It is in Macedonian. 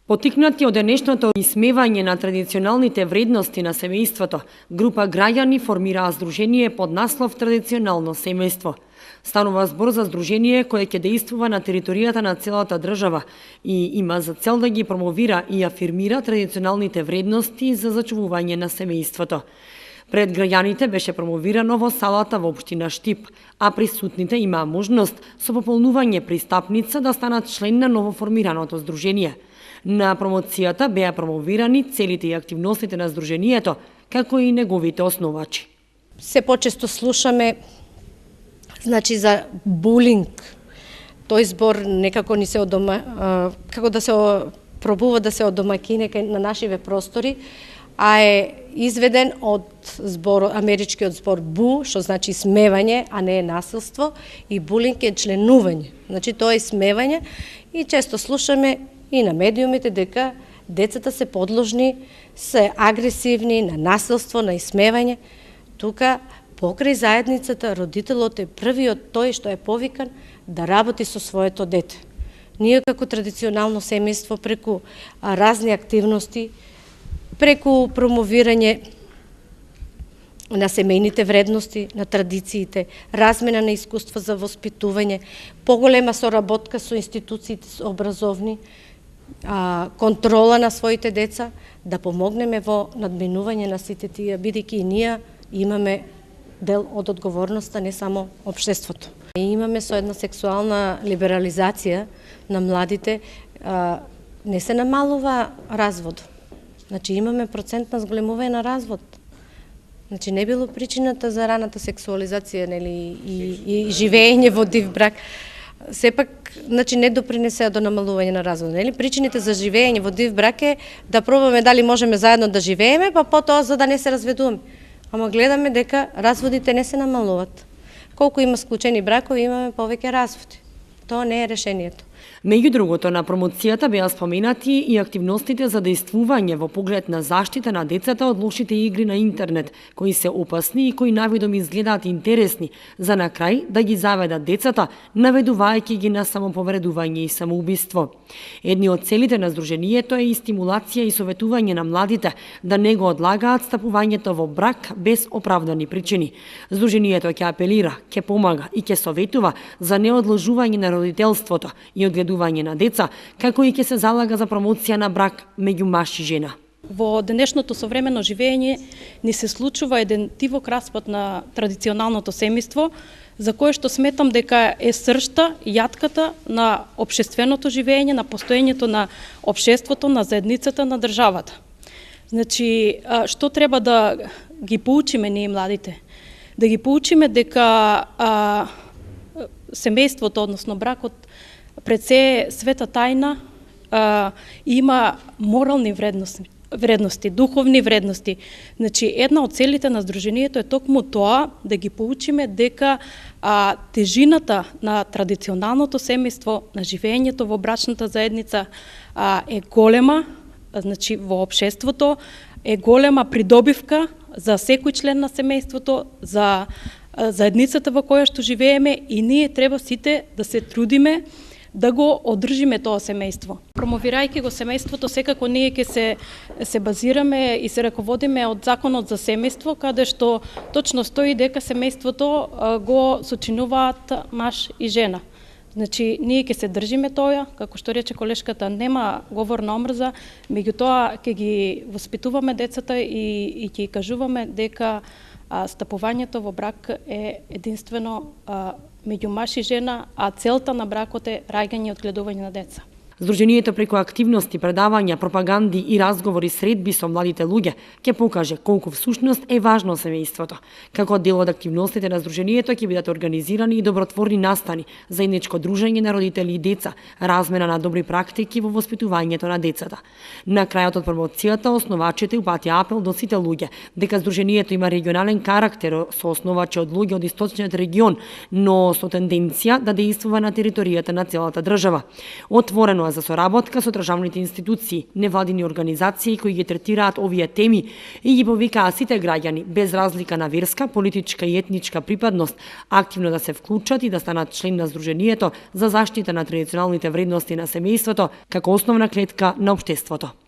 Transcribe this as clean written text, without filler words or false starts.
Потикнати од денешното исмевање на традиционалните вредности на семејството, група граѓани формираа здружение под наслов Традиционално семејство. Станува збор за здружение кое ќе действува на територијата на целата држава и има за цел да ги промовира и афирмира традиционалните вредности за зачувување на семејството. Пред граѓаните беше промовирано во салата во општина Штип, а присутните имаа можност со пополнување пристапница да станат член на новоформираното здружение. На промоцијата беа промовирани целите и активностите на здружението, како и неговите основачи. Се почесто слушаме за булинг. Тој збор некако ни се како да се пробува да се одомакине на нашиве простори, а е изведен од америчкиот збор бу, што значи смевање, а не е насилство, и булинг е членување. Значи тоа е смевање и често слушаме и на медиумите дека децата се подложни, се агресивни на насилство, на исмевање. Тука покрај заедницата родителот е првиот тој што е повикан да работи со своето дете. Ние како традиционално семејство преку разни активности, преку промовирање на семејните вредности, на традициите, размена на искуства за воспитување, поголема соработка со институциите образовни, контрола на своите деца, да помогнеме во надминување на сите тие, бидејќи и ние имаме дел од одговорноста, не само општеството. И имаме со една сексуална либерализација на младите, не се намалува развод. Значи имаме процент на зголемување на развод. Значи не било причината за раната сексуализација, нели, и живење во див брак. Сепак, значи, не допринесе до намалување на развод. Нели? Причините за живење во див брак е да пробаме дали можеме заедно да живееме, па потоа за да не се разведуваме. Ама гледаме дека разводите не се намалуват. Колку има склучени бракови, имаме повеќе разводи. Тоа не е решението. Меѓу другото, на промоцијата беа споменати и активностите за действување во поглед на заштита на децата од лошите игри на интернет, кои се опасни и кои навидом изгледаат интересни, за на крај да ги заведат децата, наведувајќи ги на самоповредување и самоубиство. Едни од целите на здружението е и стимулација и советување на младите да не го одлагаат стапувањето во брак без оправдани причини. Здружението ќе апелира, ќе помага и ќе советува за неодложување на родителството и одгледување на деца, како и ќе се залага за промоција на брак меѓу маж и жена. Во денешното современо живење ни се случува еден тивок распад на традиционалното семејство, за кое што сметам дека е сршта, јатката на општественото живење, на постоењето на општеството, на заедницата, на државата. Значи, што треба да ги поучиме ние младите? Да ги поучиме дека семејството, односно бракот, пред се света тајна, има морални вредности, духовни вредности. Значи, една од целите на здружението е токму тоа да ги поучиме дека тежината на традиционалното семејство, на живењето во брачната заедница е голема, значи во општеството е голема придобивка за секој член на семејството, за заедницата во која што живееме, и ние треба сите да се трудиме да го одржиме тоа семејство. Промовирајќи го семејството, секако ние ќе се базираме и се раководиме од законот за семејство, каде што точно стои дека семејството го сочинуваат маж и жена. Значи, ние ќе се држиме тоа, како што рече колешката, нема говор на омрза, меѓутоа ќе ги воспитуваме децата и ќе кажуваме дека стапувањето во брак е единствено меѓу маж и жена, а целта на бракот е раѓање и одгледување на деца. Здружението преку активности, предавања, пропаганди и разговори средби со младите луѓе ќе покаже колку всушност е важно семејството. Како дел од активностите на здружението ќе бидат организирани и добротворни настани, заедничко дружење на родители и деца, размена на добри практики во воспитувањето на децата. На крајот од промоцијата основачите упатија апел до сите луѓе дека здружението има регионален карактер со основачи од луѓе од источниот регион, но со тенденција да действува на територијата на целата држава. Отворено за соработка со државните институции, невладини организации кои ги третираат овие теми и ги повикаа сите граѓани, без разлика на верска, политичка и етничка припадност, активно да се вклучат и да станат член на Сдруженијето за заштита на традиционалните вредности на семејството како основна клетка на општеството.